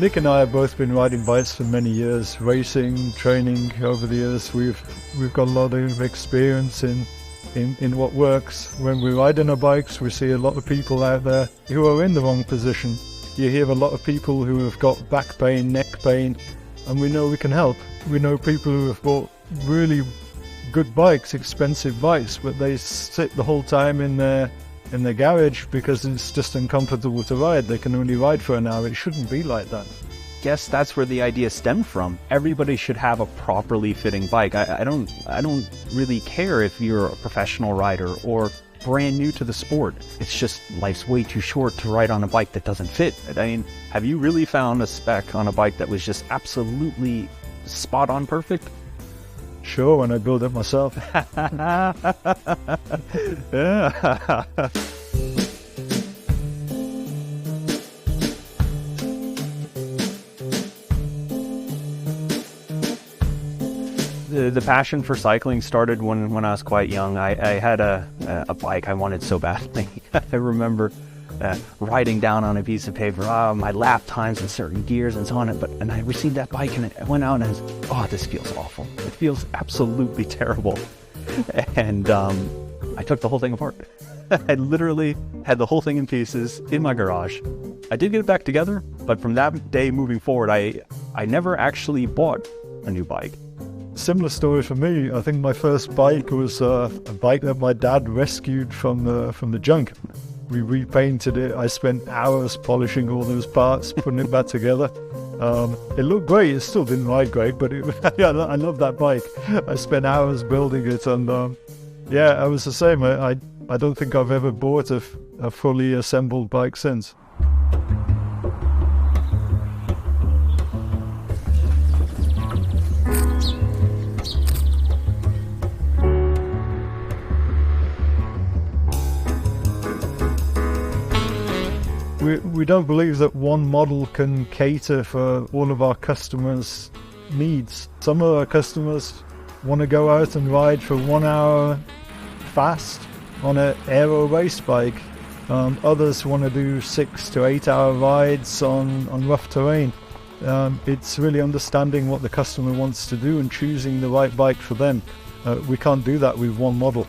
Nick and I have both been riding bikes for many years, racing, training over the years. We've got a lot of experience in what works. When we ride on our bikes, we see a lot of people out there who are in the wrong position. You hear a lot of people who have got back pain, neck pain, and we know we can help. We know people who have bought really good bikes, expensive bikes, but they sit the whole time in their garage because it's just uncomfortable to ride. They can only ride for an hour. It shouldn't be like that. Guess that's where the idea stemmed from. Everybody should have a properly fitting bike. I don't really care if you're a professional rider or brand new to the sport. It's just life's way too short to ride on a bike that doesn't fit. I mean, have you really found a spec on a bike that was just absolutely spot on perfect? Sure, when I build it myself. Yeah. The passion for cycling started when I was quite young. I had a bike I wanted so badly. I remember writing down on a piece of paper my lap times in certain gears and so on. And I received that bike and I went out and this feels awful. It feels absolutely terrible. And I took the whole thing apart. I literally had the whole thing in pieces in my garage. I did get it back together, but from that day moving forward, I never actually bought a new bike. Similar story for me. I think my first bike was a bike that my dad rescued from the junk. We repainted it. I spent hours polishing all those parts, putting it back together. It looked great. It still didn't ride great, but I love that bike. I spent hours building it, and I was the same. I don't think I've ever bought a fully assembled bike since. We don't believe that one model can cater for all of our customers' needs. Some of our customers want to go out and ride for 1 hour fast on an aero race bike. Others want to do 6 to 8 hour rides on rough terrain. It's really understanding what the customer wants to do and choosing the right bike for them. We can't do that with one model.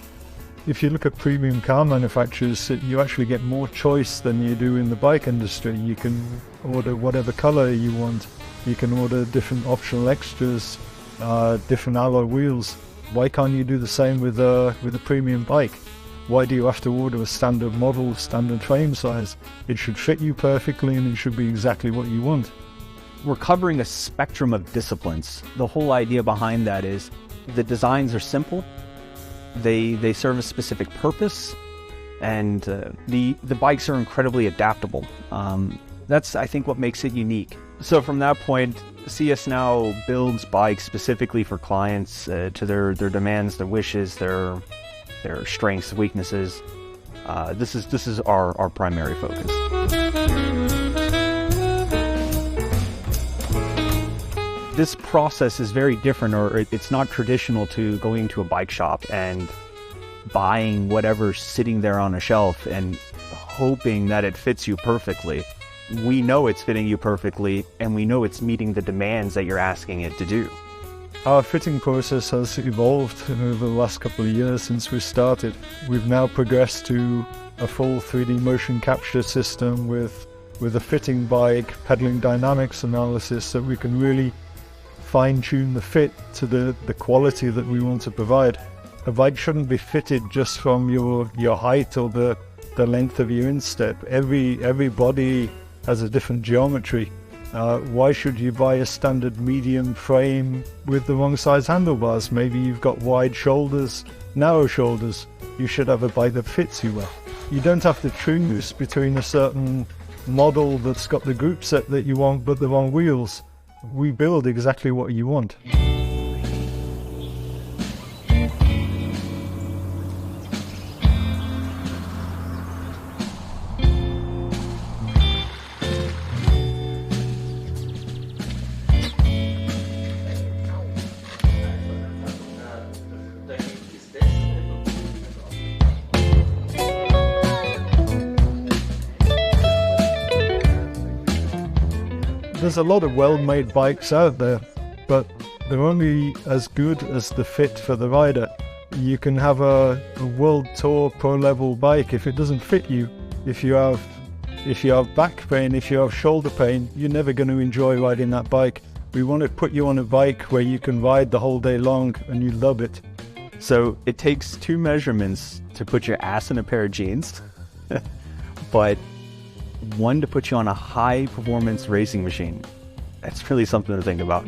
If you look at premium car manufacturers, you actually get more choice than you do in the bike industry. You can order whatever color you want. You can order different optional extras, different alloy wheels. Why can't you do the same with a premium bike? Why do you have to order a standard model, standard frame size? It should fit you perfectly and it should be exactly what you want. We're covering a spectrum of disciplines. The whole idea behind that is the designs are simple. They serve a specific purpose, and the bikes are incredibly adaptable. That's, I think, what makes it unique. So from that point, CS now builds bikes specifically for clients to their demands, their wishes, their strengths, weaknesses. This is our primary focus. This process is very different, or it's not traditional to going to a bike shop and buying whatever's sitting there on a shelf and hoping that it fits you perfectly. We know it's fitting you perfectly, and we know it's meeting the demands that you're asking it to do. Our fitting process has evolved over the last couple of years since we started. We've now progressed to a full 3D motion capture system with a fitting bike, pedaling dynamics analysis, so we can really fine-tune the fit to the quality that we want to provide. A bike shouldn't be fitted just from your height or the length of your instep. Every body has a different geometry. Why should you buy a standard medium frame with the wrong size handlebars? Maybe you've got wide shoulders, narrow shoulders. You should have a bike that fits you well. You don't have to choose between a certain model that's got the group set that you want but the wrong wheels. We build exactly what you want. there's a lot of well-made bikes out there, but they're only as good as the fit for the rider. You can have a world tour pro level bike. If it doesn't fit you, if you have back pain, if you have shoulder pain, you're never going to enjoy riding that bike. We want to put you on a bike where you can ride the whole day long and you love it. So it takes 2 measurements to put your ass in a pair of jeans, but 1 to put you on a high performance racing machine. That's really something to think about.